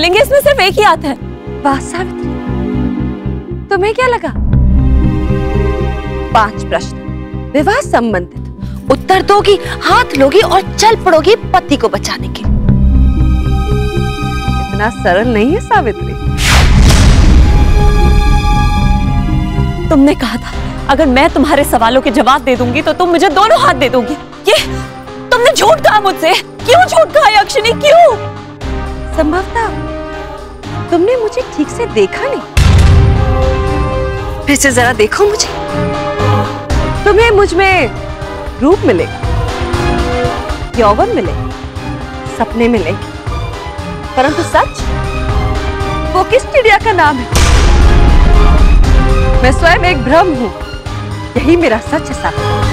मिलेंगे, इसमें सिर्फ एक ही आता है। वाह सावित्री, तुम्हें क्या लगा? 5 प्रश्न विवाह संबंधित, उत्तर दोगी, हाथ लोगी और चल पड़ोगी पति को बचाने के। इतना सरल नहीं है सावित्री। तुमने कहा था अगर मैं तुम्हारे सवालों के जवाब दे दूंगी तो तुम मुझे दोनों हाथ दे दोगी। ये तुमने झूठ कहा मुझसे। क्यों झूठ कहा यक्षिनी, क्यों? संभवतः तुमने मुझे ठीक से देखा नहीं। फिर से जरा देखो मुझे। तुम्हें मुझ में रूप मिले, यौवन मिले, सपने मिले, परंतु सच वो किस चिड़िया का नाम है? मैं स्वयं एक भ्रम हूं, यही मेरा सच है सावित्री।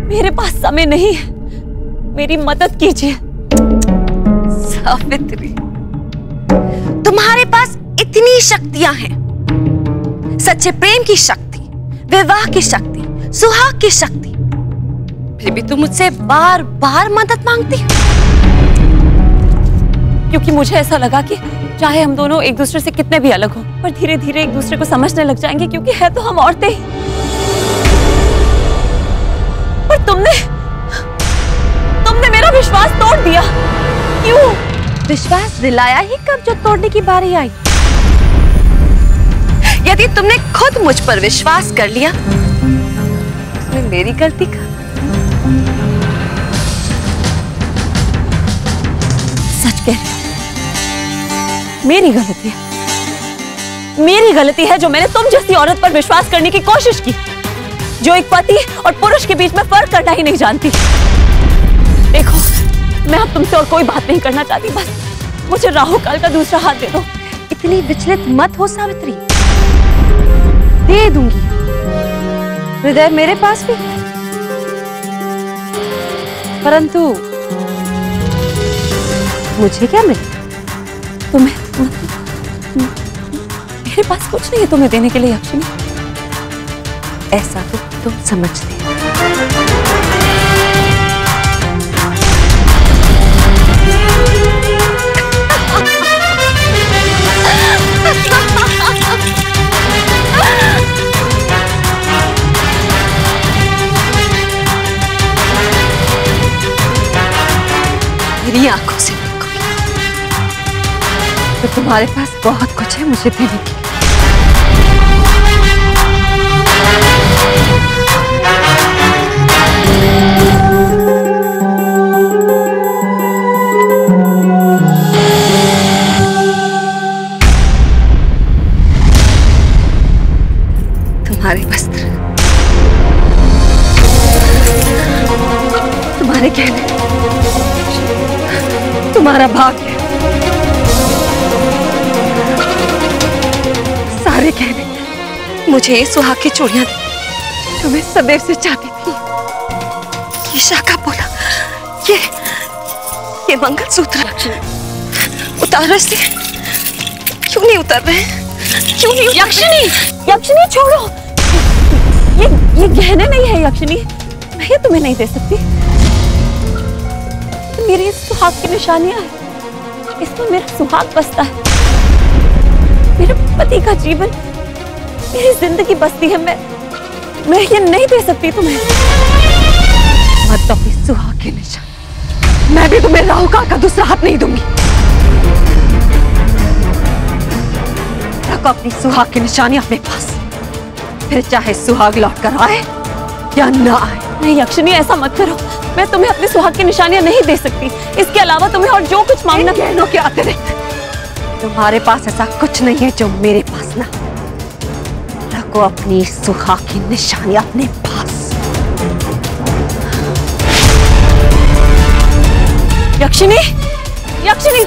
मेरे पास समय नहीं है, मेरी मदद कीजिए। सावित्री, तुम्हारे पास इतनी शक्तियां हैं, सच्चे प्रेम की शक्ति, विवाह की शक्ति, सुहाग की शक्ति, फिर भी तुम मुझसे बार बार मदद मांगती हो। क्योंकि मुझे ऐसा लगा कि चाहे हम दोनों एक दूसरे से कितने भी अलग हो, पर धीरे धीरे एक दूसरे को समझने लग जाएंगे, क्योंकि है तो हम औरतें ही। पर तुमने मेरा विश्वास तोड़ दिया। क्यों? विश्वास दिलाया ही कब, जो तोड़ने की बारी आई। यदि तुमने खुद मुझ पर विश्वास कर लिया, उसमें मेरी गलती का? सच कह रही हो, मेरी गलती है। मेरी गलती है जो मैंने तुम जैसी औरत पर विश्वास करने की कोशिश की, जो एक पति और पुरुष के बीच में फर्क करना ही नहीं जानती। देखो, मैं अब तुमसे और कोई बात नहीं करना चाहती, बस मुझे राहु काल का दूसरा हाथ दे दो। इतनी विचलित मत हो सावित्री, दे दूंगी। हृदय मेरे पास भी, परंतु मुझे क्या मिलेगा? तुम्हें मेरे पास कुछ नहीं है तुम्हें देने के लिए यक्षिनी। ऐसा तो तुम समझते हो। मेरी आंखों से देखोगे तो तुम्हारे पास बहुत कुछ है मुझे देने के लिए। तुम्हारे वस्त्र, तुम्हारे गहने, तुम्हारा भाग्य, सारे गहने, मुझे ये सुहाग की चूड़ियां दी जो मैं सदैव से चाहती थी। ये शाखा बोला, ये मंगलसूत्र उतार से क्यों नहीं उतर रहे? क्यों नहीं? यक्षिनी, यक्षिनी छोड़ो। ये गहने नहीं है यक्षिनी, मैं ये तुम्हें नहीं दे सकती। मेरी सुहाग की निशानियां हैं, इसमें मेरा सुहाग बसता है, मेरे पति का जीवन, मेरी जिंदगी बसती है। मैं ये नहीं दे सकती तुम्हें। मत दो अपनी सुहाग की निशानी, मैं भी तुम्हें राहु काल का दूसरा हाथ नहीं दूंगी। रखो अपनी सुहाग की निशानी अपने पास, फिर चाहे सुहाग लौट कर आए या ना आए। नहीं यक्षिनी, ऐसा मत करो। मैं तुम्हें अपनी सुहाग की निशानियां नहीं दे सकती। इसके अलावा तुम्हें और जो कुछ मांगना। गहनों के अतिरिक्त तुम्हारे पास ऐसा कुछ नहीं है जो मेरे पास ना। रखो अपनी सुहाग की निशानी अपने पास। यक्षिनी, यक्षिनी,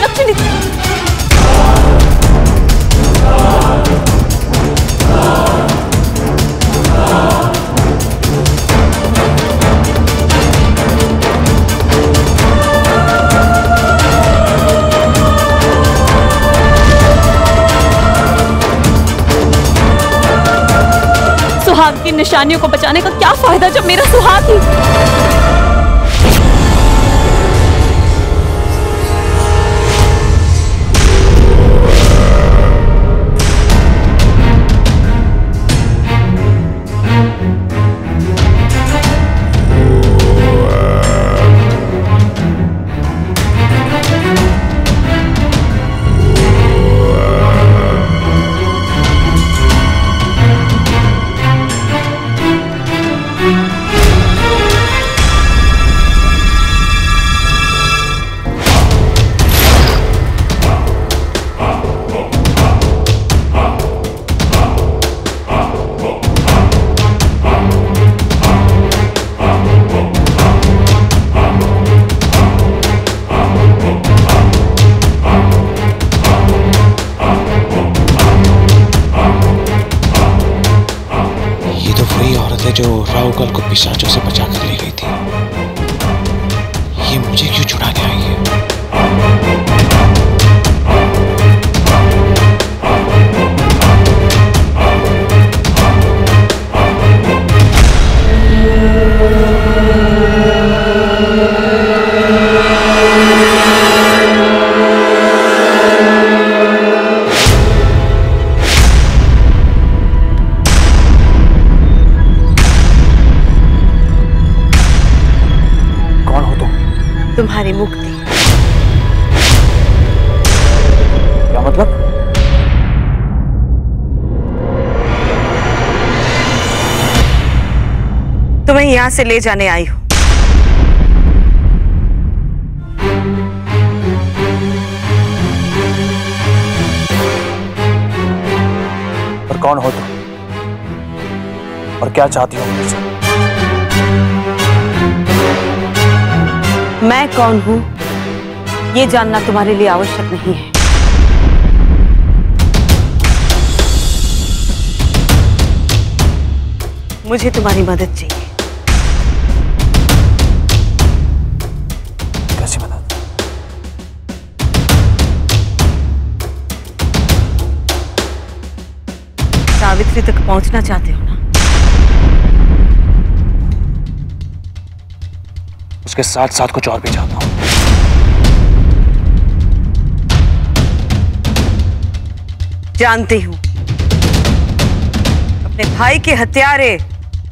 यक्षिनी। सुहाग की निशानियों को बचाने का क्या फायदा जब मेरा सुहाग ही। राहुल को पिशाचों से बचा कर ले गई थी, ये मुझे क्यों छुड़ाने आई है? तुम्हारी मुक्ति। क्या मतलब? तुम्हें यहां से ले जाने आई हूं। पर कौन हो तुम और क्या चाहती हो मुझसे? मैं कौन हूं ये जानना तुम्हारे लिए आवश्यक नहीं है। मुझे तुम्हारी मदद चाहिए। कैसी मदद? सावित्री तक पहुंचना चाहते हो ना? उसके साथ साथ कुछ और भी चाहता हूं। जानती हूं, अपने भाई के हत्यारे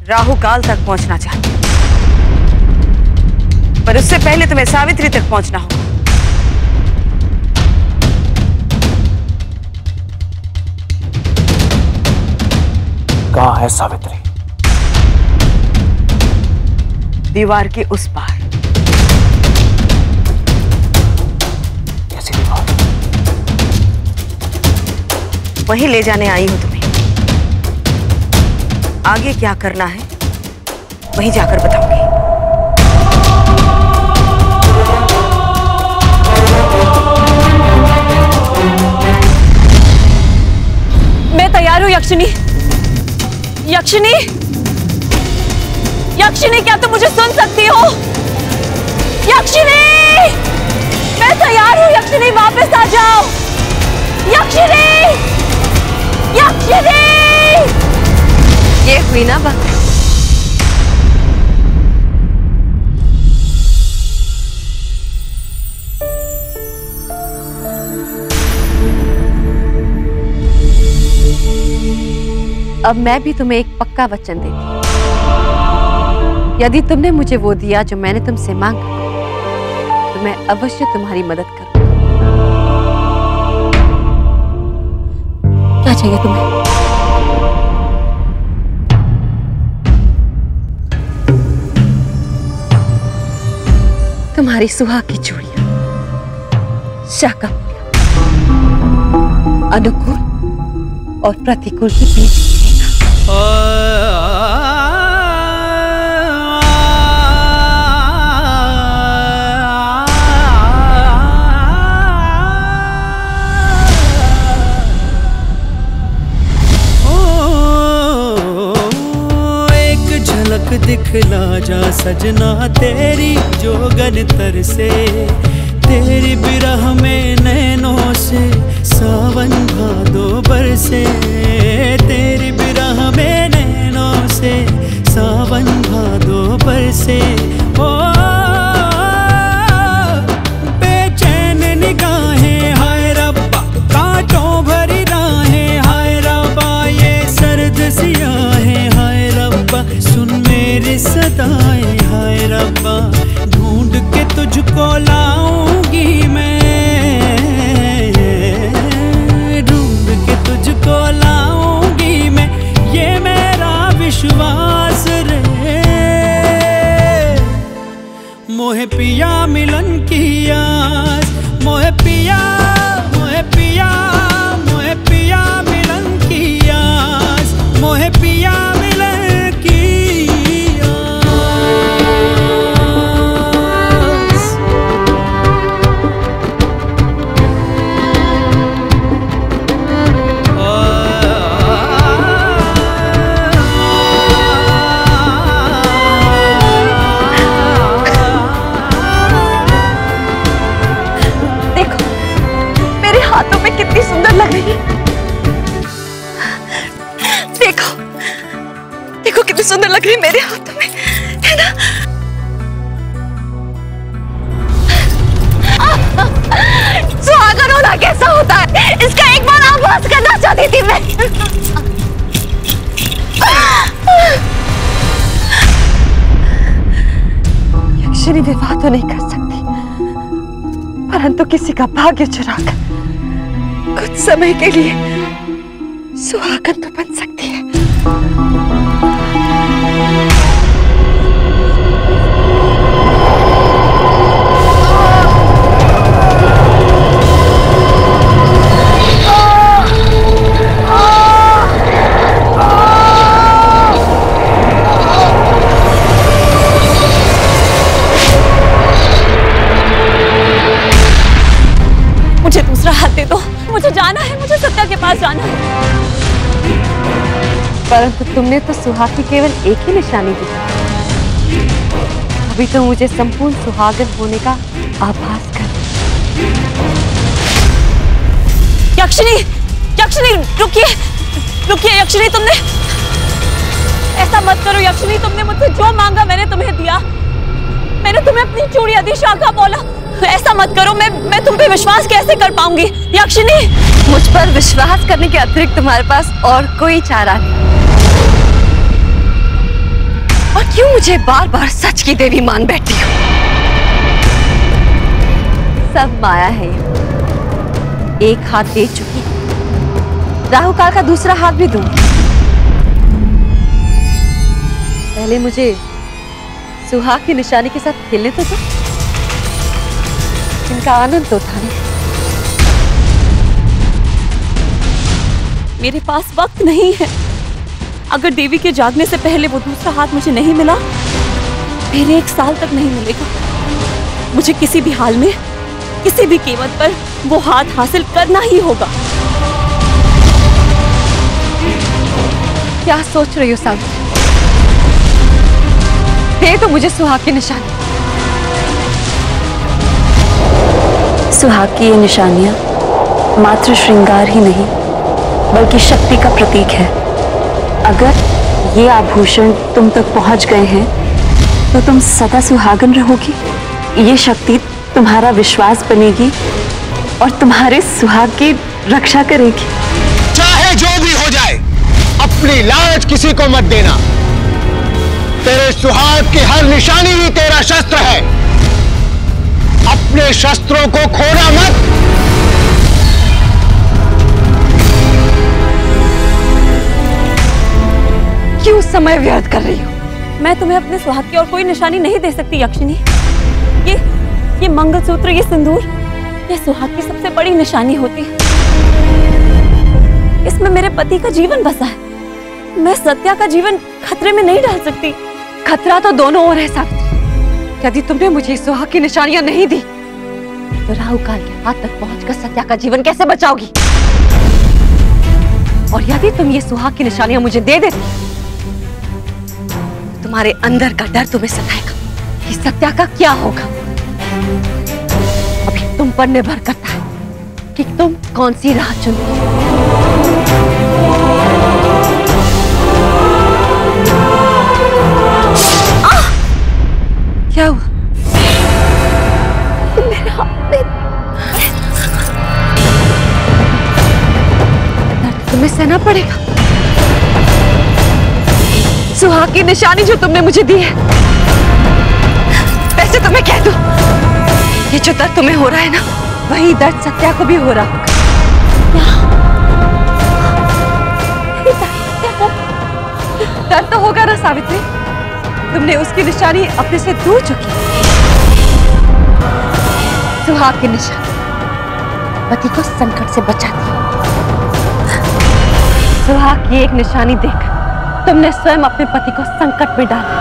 राहु काल तक पहुंचना चाहते हो, पर उससे पहले तुम्हें सावित्री तक पहुंचना होगा। कहां है सावित्री? दीवार के उस पार। कैसी दीवार? वहीं ले जाने आई हूं तुम्हें। आगे क्या करना है वहीं जाकर बताऊंगी। मैं तैयार हूं यक्षिनी। यक्षिनी, यक्षिनी, क्या तुम मुझे सुन सकती हो? यक्षिनी, मैं तैयार हूं। यक्षिनी, वापस आ जाओ। यक्षिनी, यक्षिनी। ये हुई ना बात। अब मैं भी तुम्हें एक पक्का वचन देती हूँ। यदि तुमने मुझे वो दिया जो मैंने तुमसे मांगा, तो मैं अवश्य तुम्हारी मदद करूंगी। क्या चाहिए तुम्हें? तुम्हारी सुहाग की चूड़ियां, शाकापुलिया, अनुकूल और प्रतिकूल के बीच दिखला जा सजना तेरी जोगन तर से, तेरी बिरह में नैनों से सावन भादो बरसे, तेरी बिरह में नैनों से सावन भादो बरसे। ओ बेचैन निगाहें हाय रब्बा, कांटों भरी राहें हाय रब्बा, ये सर्द सियाहें हाय रब्बा, सुन मेरी सदाएं हाय रब्बा, ढूंढ के तुझको लाऊंगी मैं, ढूंढ के तुझको लाऊंगी मैं, ये मेरा विश्वास रे। देखो देखो कितनी सुंदर लग रही मेरे हाथों में, है ना? सुहागन होना कैसा होता है, इसका एक बार आभास करना चाहती थी मैं। यक्षिणी विवाह तो नहीं कर सकती, परंतु किसी का भाग्य चुराकर कुछ समय के लिए सुहागन तो बन सकती है। मुझे दूसरा हाथ दे दो, मुझे जाना है, मुझे सत्या के पास जाना है। परंतु तुमने तो सुहाग की केवल एक ही निशानी दी, अभी तो मुझे संपूर्ण सुहागन होने का आभास कर। यक्षिणी, यक्षिणी रुकिए, रुकिए यक्षिणी, तुमने ऐसा मत करो यक्षिणी, तुमने मुझसे जो मांगा मैंने तुम्हें दिया। मैंने तुम्हें अपनी चूड़ियां दी, शाखा बोला, ऐसा मत करो। मैं तुम पे विश्वास कैसे कर पाऊंगी यक्षिणी? मुझ पर विश्वास करने के अतिरिक्त तुम्हारे पास और कोई चारा नहीं। और क्यों मुझे बार बार सच की देवी मान बैठी हो? सब माया है ये। एक हाथ दे चुकी, राहु काल का दूसरा हाथ भी दूंगी। पहले मुझे सुहाग की निशानी के साथ खेलने तो दो, इनका आनंद तो उठाने। मेरे पास वक्त नहीं है। अगर देवी के जागने से पहले वो दूसरा हाथ मुझे नहीं मिला, फिर 1 साल तक नहीं मिलेगा। मुझे किसी भी हाल में, किसी भी कीमत पर वो हाथ हासिल करना ही होगा। क्या सोच रही हो सावित्री? दे तो मुझे सुहाग की निशानी। सुहाग की ये निशानियां मात्र श्रृंगार ही नहीं, बल्कि शक्ति का प्रतीक है। अगर ये आभूषण तुम तक पहुंच गए हैं, तो तुम सदा सुहागन रहोगी। ये शक्ति तुम्हारा विश्वास बनेगी और तुम्हारे सुहाग की रक्षा करेगी। चाहे जो भी हो जाए, अपनी लाज किसी को मत देना। तेरे सुहाग की हर निशानी ही तेरा शस्त्र है। अपने शस्त्रों को खोना मत। क्यों समय व्यर्थ कर रही हो? मैं तुम्हें अपने सुहाग की और कोई निशानी नहीं दे सकती यक्षिणी। ये मंगलसूत्र, ये सिंदूर, ये सुहाग की सबसे बड़ी निशानी होती है। इसमें मेरे पति का जीवन बसा है। मैं सत्या का जीवन खतरे में नहीं डाल सकती। खतरा तो दोनों ओर है सावित्री। यदि तुमने मुझे सुहाग की निशानियां नहीं दी, तो राहु काल के हाथ तक पहुंचकर सत्या का जीवन कैसे बचाओगी? और यदि तुम ये सुहाग की निशानियां मुझे दे देती, तो तुम्हारे अंदर का डर तुम्हें सताएगा कि सत्या का क्या होगा। अभी तुम पर निर्भर करता है कि तुम कौन सी राह चुनती हो। क्या हुआ? मेरे हाथ में दर्द तुम्हें सहना पड़ेगा। सुहाग की निशानी जो तुमने मुझे दी है, वैसे तो मैं कह दूं, ये जो दर्द तुम्हें हो रहा है ना, वही दर्द सत्या को भी हो रहा होगा। दर्द तो होगा ना सावित्री? तुमने उसकी निशानी अपने से दूर चुकी। सुहाग की निशानी पति को संकट से बचाती है। सुहाग की एक निशानी देकर तुमने स्वयं अपने पति को संकट में डाला।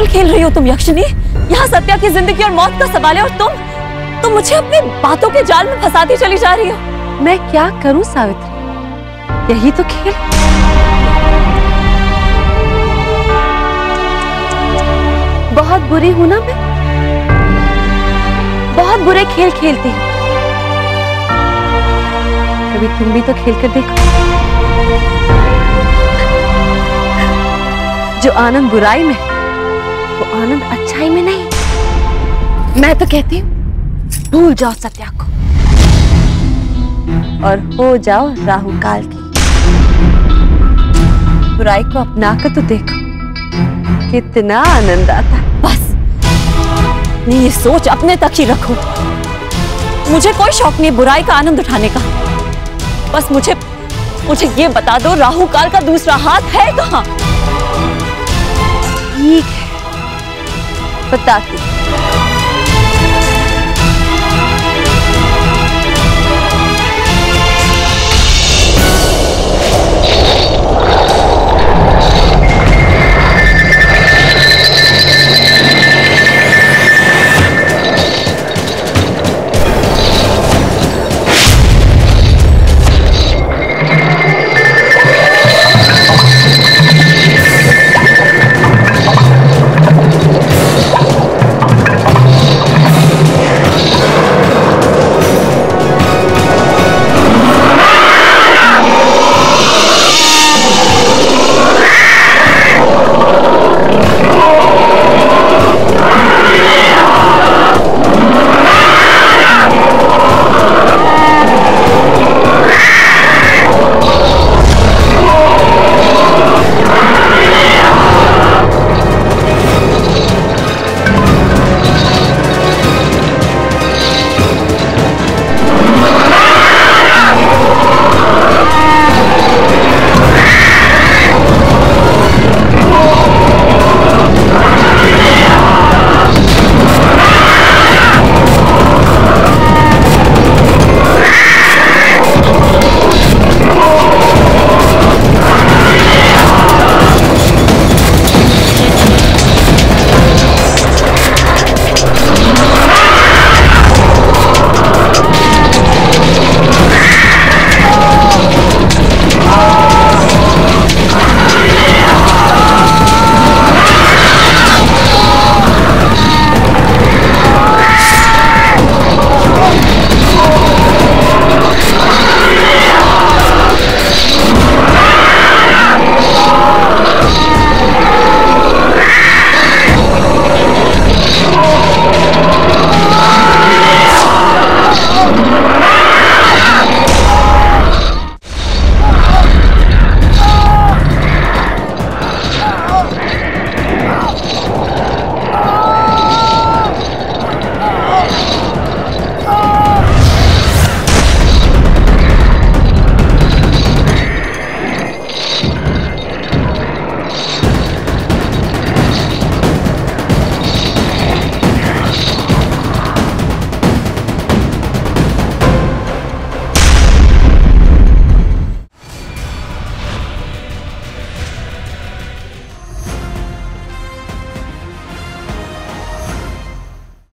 खेल रही हो तुम यक्षिणी? यहाँ सत्या की जिंदगी और मौत का सवाल है और तुम मुझे अपनी बातों के जाल में फंसाती चली जा रही हो। मैं क्या करूं सावित्री? यही तो खेल। बहुत बुरी हूं ना मैं, बहुत बुरे खेल खेलती हूं। कभी तुम भी तो खेल कर देखो। जो आनंद बुराई में, वो आनंद अच्छाई में नहीं। मैं तो कहती हूं भूल जाओ सत्या को और हो जाओ राहु काल की। बुराई को अपना कर तो देखो कितना आनंद आता है। बस ये सोच अपने तक ही रखो। मुझे कोई शौक नहीं बुराई का आनंद उठाने का। बस मुझे ये बता दो राहु काल का दूसरा हाथ है कहां? ठीक है बताती।